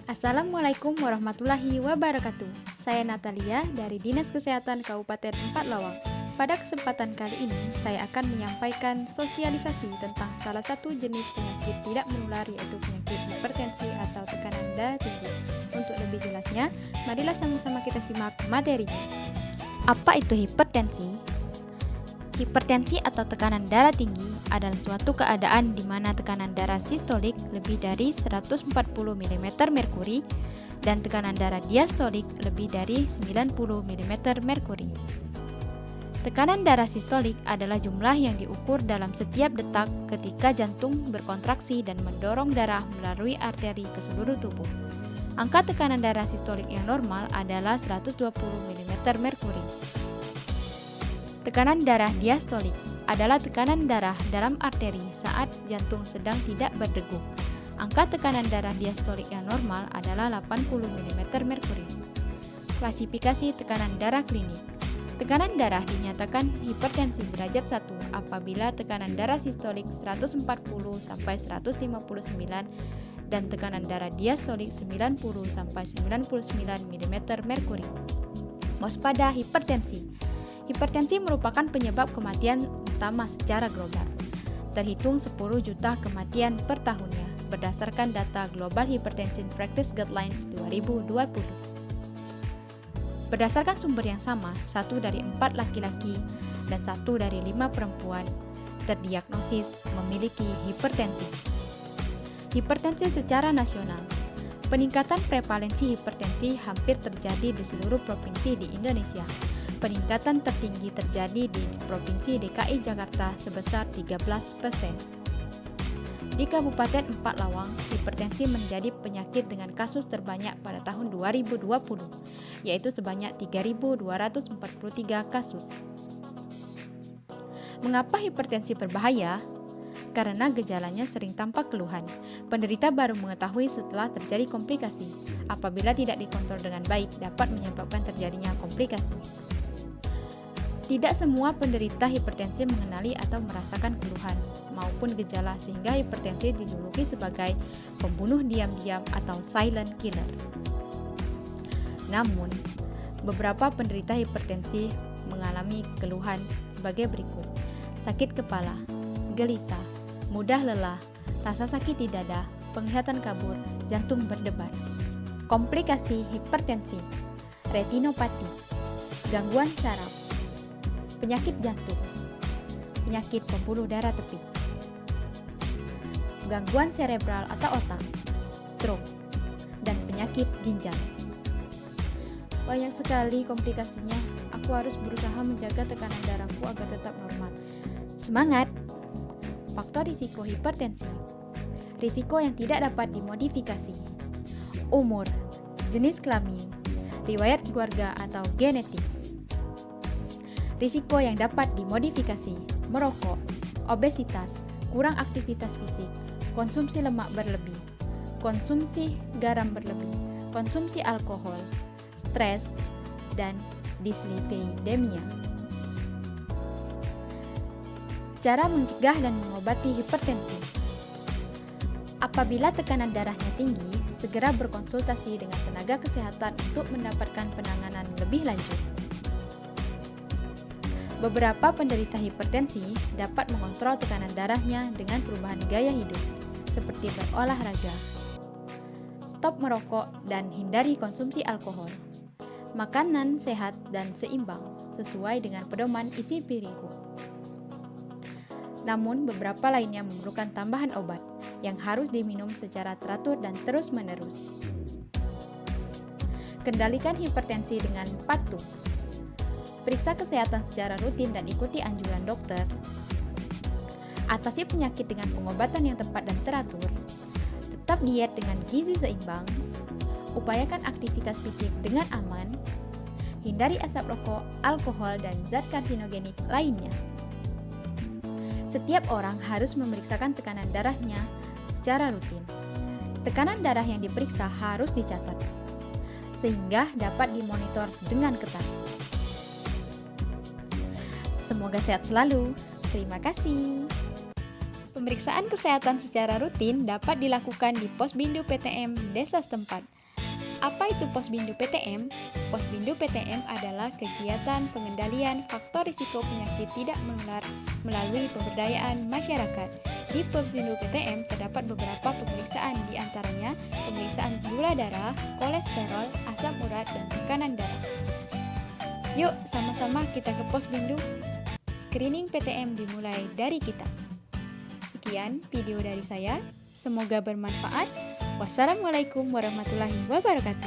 Assalamualaikum warahmatullahi wabarakatuh. Saya Natalia dari Dinas Kesehatan Kabupaten Empat Lawang. Pada kesempatan kali ini, saya akan menyampaikan sosialisasi tentang salah satu jenis penyakit tidak menular, yaitu penyakit hipertensi atau tekanan darah tinggi. Untuk lebih jelasnya, marilah sama-sama kita simak materinya. Apa itu hipertensi? Hipertensi atau tekanan darah tinggi adalah suatu keadaan di mana tekanan darah sistolik lebih dari 140 mm merkuri dan tekanan darah diastolik lebih dari 90 mm merkuri. Tekanan darah sistolik adalah jumlah yang diukur dalam setiap detak ketika jantung berkontraksi dan mendorong darah melalui arteri ke seluruh tubuh. Angka tekanan darah sistolik yang normal adalah 120 mm merkuri. Tekanan darah diastolik adalah tekanan darah dalam arteri saat jantung sedang tidak berdegup. Angka tekanan darah diastolik yang normal adalah 80 mm merkuri. Klasifikasi tekanan darah klinik. Tekanan darah dinyatakan hipertensi derajat 1 apabila tekanan darah sistolik 140 sampai 159 dan tekanan darah diastolik 90 sampai 99 mm merkuri. Waspada hipertensi. Hipertensi merupakan penyebab kematian utama secara global. Terhitung 10 juta kematian per tahunnya berdasarkan data Global Hypertension Practice Guidelines 2020. Berdasarkan sumber yang sama, 1 dari 4 laki-laki dan 1 dari 5 perempuan terdiagnosis memiliki hipertensi. Hipertensi secara nasional. Peningkatan prevalensi hipertensi hampir terjadi di seluruh provinsi di Indonesia. Peningkatan tertinggi terjadi di Provinsi DKI Jakarta sebesar 13%. Di Kabupaten Empat Lawang, hipertensi menjadi penyakit dengan kasus terbanyak pada tahun 2020, yaitu sebanyak 3.243 kasus. Mengapa hipertensi berbahaya? Karena gejalanya sering tanpa keluhan. Penderita baru mengetahui setelah terjadi komplikasi. Apabila tidak dikontrol dengan baik, dapat menyebabkan terjadinya komplikasi. Tidak semua penderita hipertensi mengenali atau merasakan keluhan maupun gejala, sehingga hipertensi dijuluki sebagai pembunuh diam-diam atau silent killer. Namun, beberapa penderita hipertensi mengalami keluhan sebagai berikut: sakit kepala, gelisah, mudah lelah, rasa sakit di dada, penglihatan kabur, jantung berdebar. Komplikasi hipertensi: retinopati, gangguan saraf, penyakit jantung, penyakit pembuluh darah tepi, gangguan cerebral atau otak, stroke, dan penyakit ginjal. Banyak sekali komplikasinya. Aku harus berusaha menjaga tekanan darahku agar tetap normal. Semangat! Faktor risiko hipertensi. Risiko yang tidak dapat dimodifikasi. Umur, jenis kelamin, riwayat keluarga atau genetik. Risiko yang dapat dimodifikasi: merokok, obesitas, kurang aktivitas fisik, konsumsi lemak berlebih, konsumsi garam berlebih, konsumsi alkohol, stres, dan dislipidemia. Cara mencegah dan mengobati hipertensi. Apabila tekanan darahnya tinggi, segera berkonsultasi dengan tenaga kesehatan untuk mendapatkan penanganan lebih lanjut. Beberapa penderita hipertensi dapat mengontrol tekanan darahnya dengan perubahan gaya hidup, seperti berolahraga, stop merokok dan hindari konsumsi alkohol, makanan sehat dan seimbang sesuai dengan pedoman isi piringku. Namun, beberapa lainnya memerlukan tambahan obat yang harus diminum secara teratur dan terus-menerus. Kendalikan hipertensi dengan patuh. Periksa kesehatan secara rutin dan ikuti anjuran dokter. Atasi penyakit dengan pengobatan yang tepat dan teratur. Tetap diet dengan gizi seimbang. Upayakan aktivitas fisik dengan aman. Hindari asap rokok, alkohol, dan zat karsinogenik lainnya. Setiap orang harus memeriksakan tekanan darahnya secara rutin. Tekanan darah yang diperiksa harus dicatat, sehingga dapat dimonitor dengan ketat. Semoga sehat selalu. Terima kasih. Pemeriksaan kesehatan secara rutin dapat dilakukan di Posbindu PTM Desa setempat. Apa itu Posbindu PTM? Posbindu PTM adalah kegiatan pengendalian faktor risiko penyakit tidak menular melalui pemberdayaan masyarakat. Di Posbindu PTM terdapat beberapa pemeriksaan, di antaranya pemeriksaan gula darah, kolesterol, asam urat, dan tekanan darah. Yuk, sama-sama kita ke Posbindu. Screening PTM dimulai dari kita. Sekian video dari saya. Semoga bermanfaat. Wassalamualaikum warahmatullahi wabarakatuh.